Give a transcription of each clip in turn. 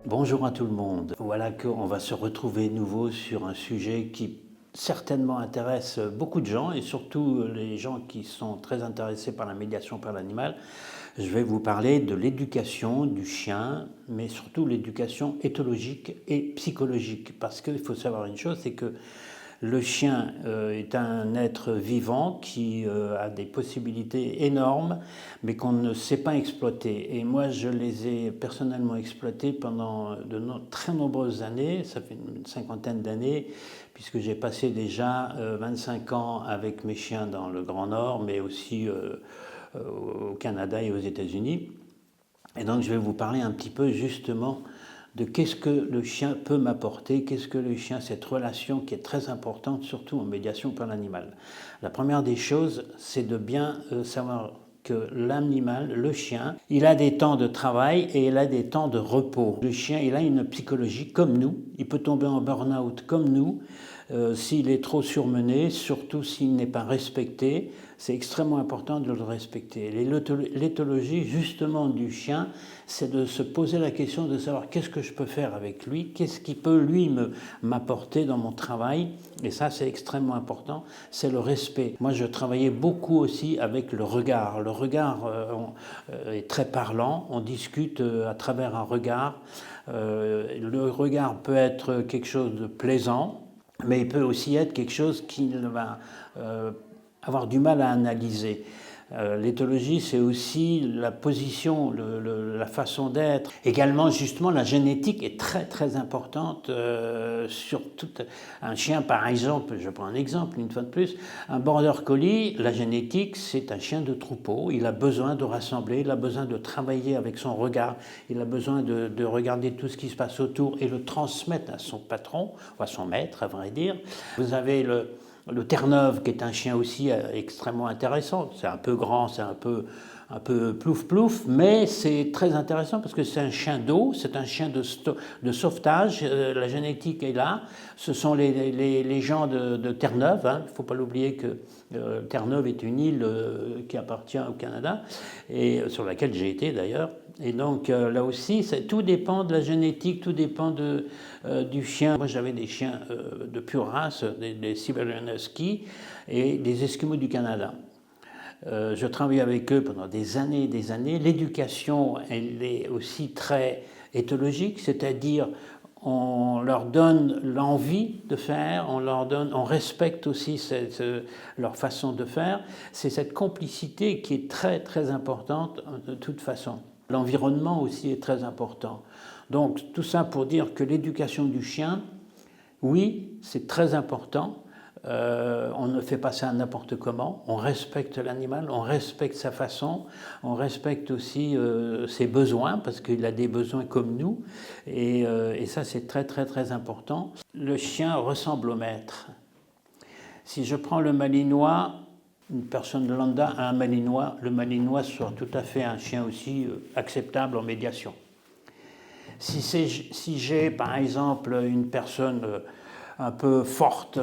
Bonjour à tout le monde. Voilà qu'on va se retrouver nouveau sur un sujet qui certainement intéresse beaucoup de gens et surtout les gens qui sont très intéressés par la médiation par l'animal. Je vais vous parler de l'éducation du chien, mais surtout l'éducation éthologique et psychologique. Parce qu'il faut savoir une chose, c'est que le chien est un être vivant qui a des possibilités énormes, mais qu'on ne sait pas exploiter. Et moi, je les ai personnellement exploités pendant très nombreuses années, ça fait une cinquantaine d'années, puisque j'ai passé déjà 25 ans avec mes chiens dans le Grand Nord, mais aussi au Canada et aux États-Unis. Et donc, je vais vous parler un petit peu justement de qu'est-ce que le chien peut m'apporter, qu'est-ce que le chien, cette relation qui est très importante, surtout en médiation par l'animal. La première des choses, c'est de bien savoir que l'animal, le chien, il a des temps de travail et il a des temps de repos. Le chien, il a une psychologie comme nous, il peut tomber en burn-out comme nous, s'il est trop surmené, surtout s'il n'est pas respecté, c'est extrêmement important de le respecter. L'éthologie justement du chien, c'est de se poser la question de savoir qu'est-ce que je peux faire avec lui, qu'est-ce qui peut lui m'apporter dans mon travail, et ça c'est extrêmement important, c'est le respect. Moi je travaillais beaucoup aussi avec le regard. Le regard est très parlant, on discute à travers un regard. Le regard peut être quelque chose de plaisant, mais il peut aussi être quelque chose qui va avoir du mal à analyser. L'éthologie, c'est aussi la position, la façon d'être. Également, justement, la génétique est très très importante sur tout un chien, par exemple. Je prends un exemple une fois de plus. Un border collie, la génétique, c'est un chien de troupeau. Il a besoin de rassembler, il a besoin de travailler avec son regard, il a besoin de regarder tout ce qui se passe autour et le transmettre à son patron, ou à son maître, à vrai dire. Vous avez le Terre-Neuve, qui est un chien aussi extrêmement intéressant. C'est un peu grand, c'est un peu plouf-plouf, mais c'est très intéressant parce que c'est un chien d'eau, c'est un chien de sauvetage. La génétique est là. Ce sont les gens de Terre-Neuve. Il ne faut pas l'oublier que Terre-Neuve est une île qui appartient au Canada et sur laquelle j'ai été d'ailleurs. Et donc là aussi, tout dépend de la génétique, tout dépend du chien. Moi j'avais des chiens de pure race, des Siberian Husky et des Esquimaux du Canada. Je travaille avec eux pendant des années et des années. L'éducation, elle est aussi très éthologique, c'est-à-dire on leur donne l'envie de faire, on respecte aussi leur façon de faire. C'est cette complicité qui est très très importante de toute façon. L'environnement aussi est très important. Donc tout ça pour dire que l'éducation du chien, oui, c'est très important. On ne fait pas ça n'importe comment, on respecte l'animal, on respecte sa façon, on respecte aussi ses besoins, parce qu'il a des besoins comme nous, et ça c'est très très très important. Le chien ressemble au maître. Si je prends le malinois, une personne de lambda a un malinois, le malinois sera tout à fait un chien aussi acceptable en médiation. Si j'ai par exemple une personne un peu forte,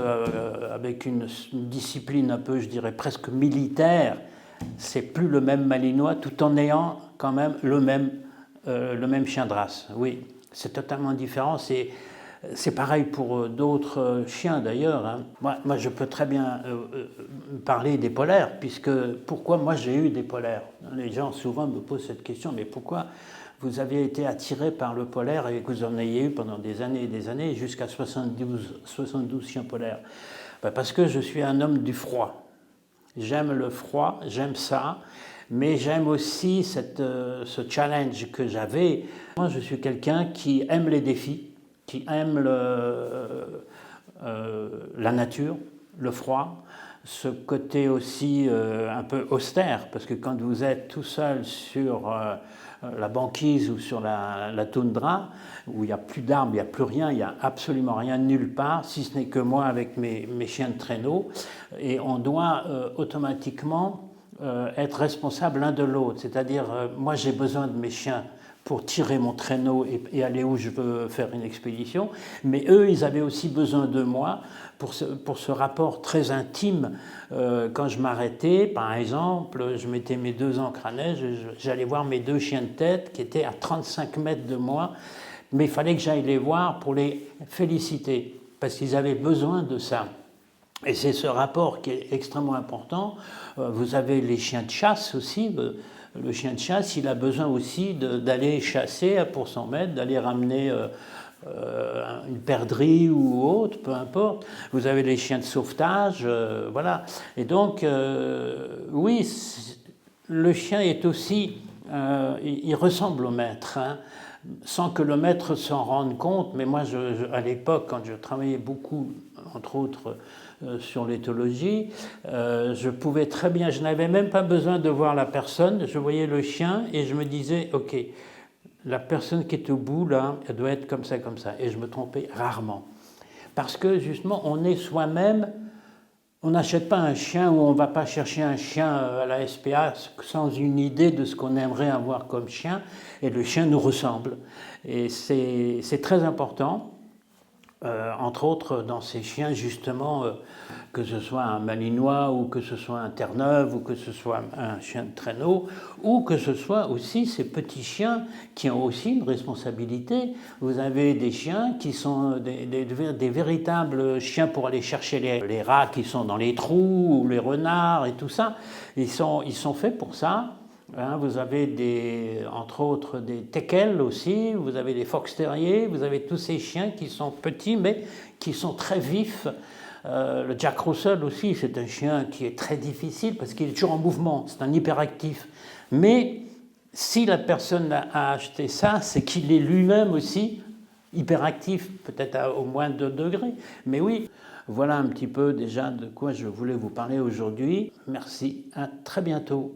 avec une discipline un peu, je dirais, presque militaire, c'est plus le même malinois, tout en ayant quand même le même chien de race. Oui, c'est totalement différent. C'est pareil pour d'autres chiens d'ailleurs. Hein. Moi, je peux très bien parler des polaires, puisque pourquoi moi j'ai eu des polaires? Les gens souvent me posent cette question, mais pourquoi vous avez été attiré par le polaire et que vous en ayez eu pendant des années et des années, jusqu'à 72 chiens polaires? Parce que je suis un homme du froid. J'aime le froid, j'aime ça, mais j'aime aussi ce challenge que j'avais. Moi, je suis quelqu'un qui aime les défis, qui aime la nature, le froid, ce côté aussi un peu austère, parce que quand vous êtes tout seul sur la banquise ou sur la toundra, où il n'y a plus d'arbres, il n'y a plus rien, il n'y a absolument rien nulle part, si ce n'est que moi avec mes chiens de traîneau, et on doit automatiquement être responsable l'un de l'autre, c'est-à-dire moi j'ai besoin de mes chiens pour tirer mon traîneau et aller où je veux faire une expédition, mais eux, ils avaient aussi besoin de moi pour ce rapport très intime. Quand je m'arrêtais, par exemple, je mettais mes 2 ancres à neige, j'allais voir mes 2 chiens de tête qui étaient à 35 mètres de moi, Mais il fallait que j'aille les voir pour les féliciter, parce qu'ils avaient besoin de ça. Et c'est ce rapport qui est extrêmement important. Vous avez les chiens de chasse aussi. Le chien de chasse, il a besoin aussi d'aller chasser pour 100 mètres, d'aller ramener une perdrix ou autre, peu importe. Vous avez les chiens de sauvetage, voilà. Et donc, oui, le chien est aussi, il ressemble au maître, hein, sans que le maître s'en rende compte. Mais moi, à l'époque, quand je travaillais beaucoup, entre autres, sur l'éthologie, je pouvais très bien, je n'avais même pas besoin de voir la personne, je voyais le chien et je me disais, ok, la personne qui est au bout, là, elle doit être comme ça, et je me trompais rarement. Parce que, justement, on est soi-même. On n'achète pas un chien ou on ne va pas chercher un chien à la SPA sans une idée de ce qu'on aimerait avoir comme chien, et le chien nous ressemble. Et c'est très important, entre autres dans ces chiens justement, que ce soit un malinois ou que ce soit un Terre-Neuve ou que ce soit un chien de traîneau, ou que ce soit aussi ces petits chiens qui ont aussi une responsabilité. Vous avez des chiens qui sont des véritables chiens pour aller chercher les rats qui sont dans les trous, ou les renards et tout ça. Ils sont faits pour ça. Hein, vous avez entre autres des teckels aussi, vous avez des fox terriers, vous avez tous ces chiens qui sont petits mais qui sont très vifs. Le Jack Russell aussi, c'est un chien qui est très difficile parce qu'il est toujours en mouvement, c'est un hyperactif. Mais si la personne a acheté ça, c'est qu'il est lui-même aussi hyperactif, peut-être au moins 2 degrés. Mais oui, voilà un petit peu déjà de quoi je voulais vous parler aujourd'hui. Merci, à très bientôt.